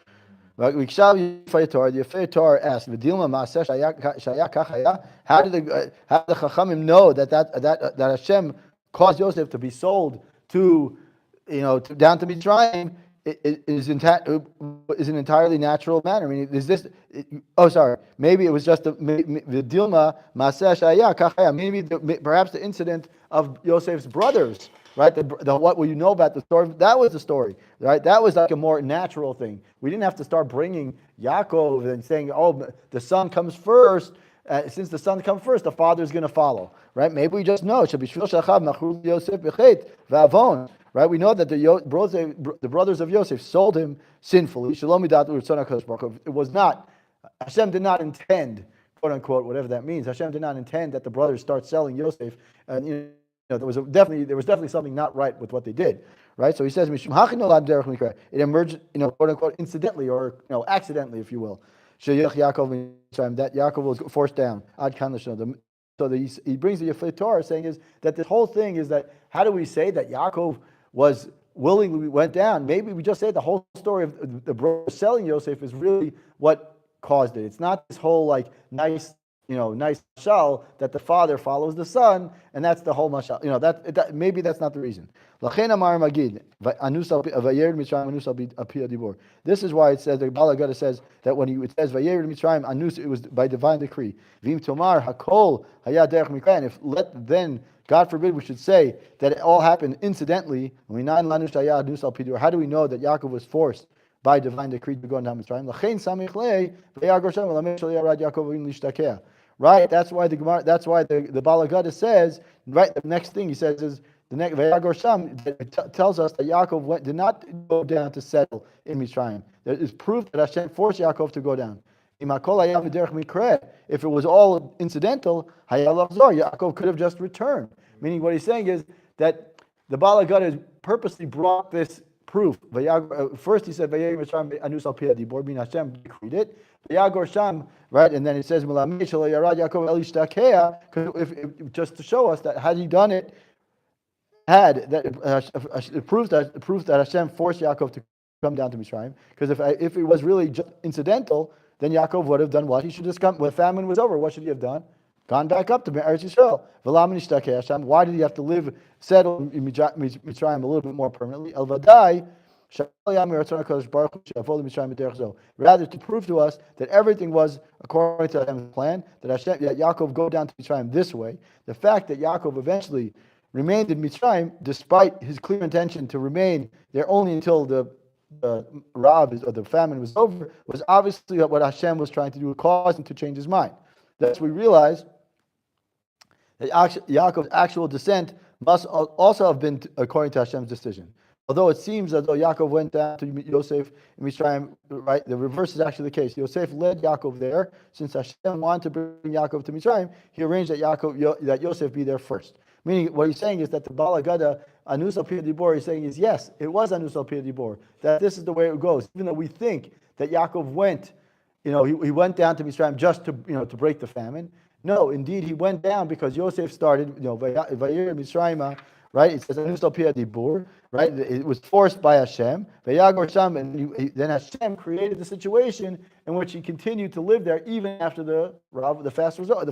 The Yefei Torah asked, how did the Chachamim know that Hashem caused Yosef to be sold to down to Mitzrayim? Is an entirely natural manner. I mean, is this? Maybe it was just the Dilma Maseh Shaya Kachaya. Maybe perhaps the incident of Yosef's brothers, right? What will you know about the story? That was the story, right? That was like a more natural thing. We didn't have to start bringing Yaakov and saying, "Oh, the son comes first." since the son comes first, the father is going to follow, right? Maybe we just know it should be Shvil Shachav Machur Yosef Bechet V'Avon, right? We know that the brothers of Yosef sold him sinfully. Shalom Midat U'Ritzon HaKadosh Baruch Hu. It was not, Hashem did not intend, quote unquote, whatever that means. Hashem did not intend that the brothers start selling Yosef, and there was definitely something not right with what they did, right? So he says, it emerged, quote unquote, incidentally or accidentally, if you will. That Yaakov was forced down. So he brings the Torah saying is that this whole thing is that how do we say that Yaakov was willingly went down? Maybe we just say the whole story of the brothers selling Yosef is really what caused it. It's not this whole nice mashal that the father follows the son, and that's the whole mashal. Maybe that's not the reason. This is why it says the Bala Gada says that when it says Vayered Mitzrayim Anus, it was by divine decree. Vim Tomar Hakol Hayad Derech Mikra. And if then God forbid we should say that it all happened incidentally. How do we know that Yaakov was forced by divine decree to go into Mitzrayim? Right? That's why the Bala Gada says, right, the next thing he says is the next tells us that Yaakov did not go down to settle in Mitzrayim. There is proof that Hashem forced Yaakov to go down. If it was all incidental, Yaakov could have just returned. Meaning what he's saying is that the Bala Gada purposely brought this proof. First he said, Hashem decreed it. Right, and then it says, just to show us that had he done it, it proves that Hashem forced Yaakov to come down to Mitzrayim. Because if it was really just incidental, then Yaakov would have done what? He should just come when famine was over. What should he have done? Gone back up to Eretz Yisrael. Why did he have to settle in Mitzrayim a little bit more permanently? Rather, to prove to us that everything was according to Hashem's plan, that Yaakov go down to Mitzrayim this way. The fact that Yaakov eventually remained in Mitzrayim, despite his clear intention to remain there only until the famine was over, was obviously what Hashem was trying to do, cause him to change his mind. Thus, we realize that Yaakov's actual descent must also have been according to Hashem's decision. Although it seems as though Yaakov went down to Yosef in Mitzrayim, right? The reverse is actually the case. Yosef led Yaakov there. Since Hashem wanted to bring Yaakov to Mitzrayim, he arranged that Yosef be there first. Meaning, what he's saying is that the Bala Gada, Anus al Pir Dibor, he's saying is, yes, it was Anus al Pir Dibor, that this is the way it goes. Even though we think that Yaakov went, he went down to Mitzrayim just to break the famine. No, indeed, he went down because Yosef started, Vayir Mitzrayim, right? It says Anus al Pir Dibor, right? It was forced by Hashem. And then Hashem created the situation in which he continued to live there even after the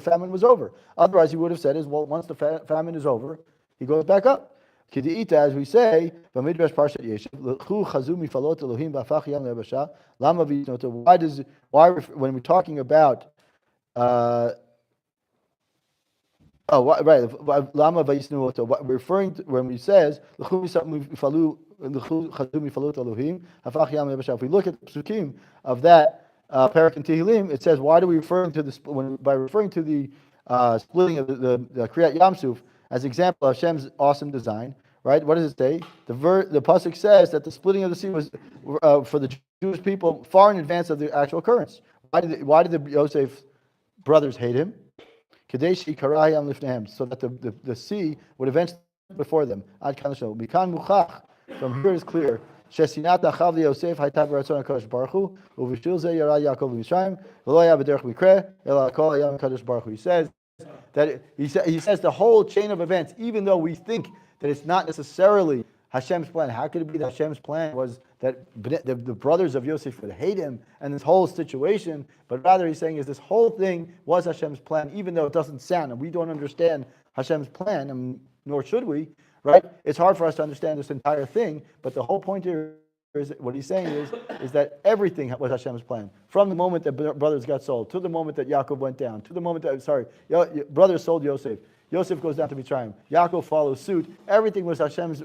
famine was over. Otherwise, he would have said, once the famine is over, he goes back up. As we say, why when we're talking about referring to when we says if we look at the psukim of that parak in Tehillim, it says, why do we referring to this by referring to the splitting of the Kriyat Yamsuf as example of Hashem's awesome design, right? What does it say? The pasuk says that the splitting of the sea was for the Jewish people far in advance of the actual occurrence. Why did the Yosef brothers hate him? So that the sea would eventually before them. From here is clear. He says that he says the whole chain of events, even though we think that it's not necessarily Hashem's plan. How could it be that Hashem's plan was that the brothers of Yosef would hate him and this whole situation? But rather he's saying is this whole thing was Hashem's plan, even though it doesn't sound, and we don't understand Hashem's plan, and nor should we, right? It's hard for us to understand this entire thing, but the whole point here is what he's saying is that everything was Hashem's plan. From the moment that brothers got sold, to the moment that Yaakov went down, to the moment that, brothers sold Yosef. Yosef goes down to Mitzrayim. Yaakov follows suit. Everything was Hashem's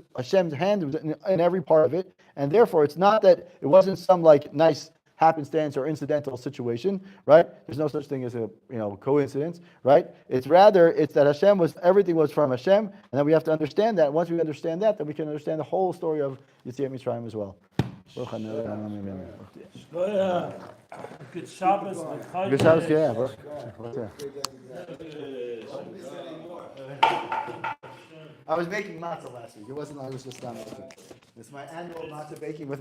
hand in every part of it, and therefore it's not that it wasn't some nice happenstance or incidental situation, right? There's no such thing as a coincidence, right? It's that everything was from Hashem, and then we have to understand that. Once we understand that, then we can understand the whole story of Yetziat Mitzrayim as well. Good Shabbos. Good Shabbos, yeah, bro. I was making matzah last week. It wasn't. I was just not making. It's my annual matzah baking with.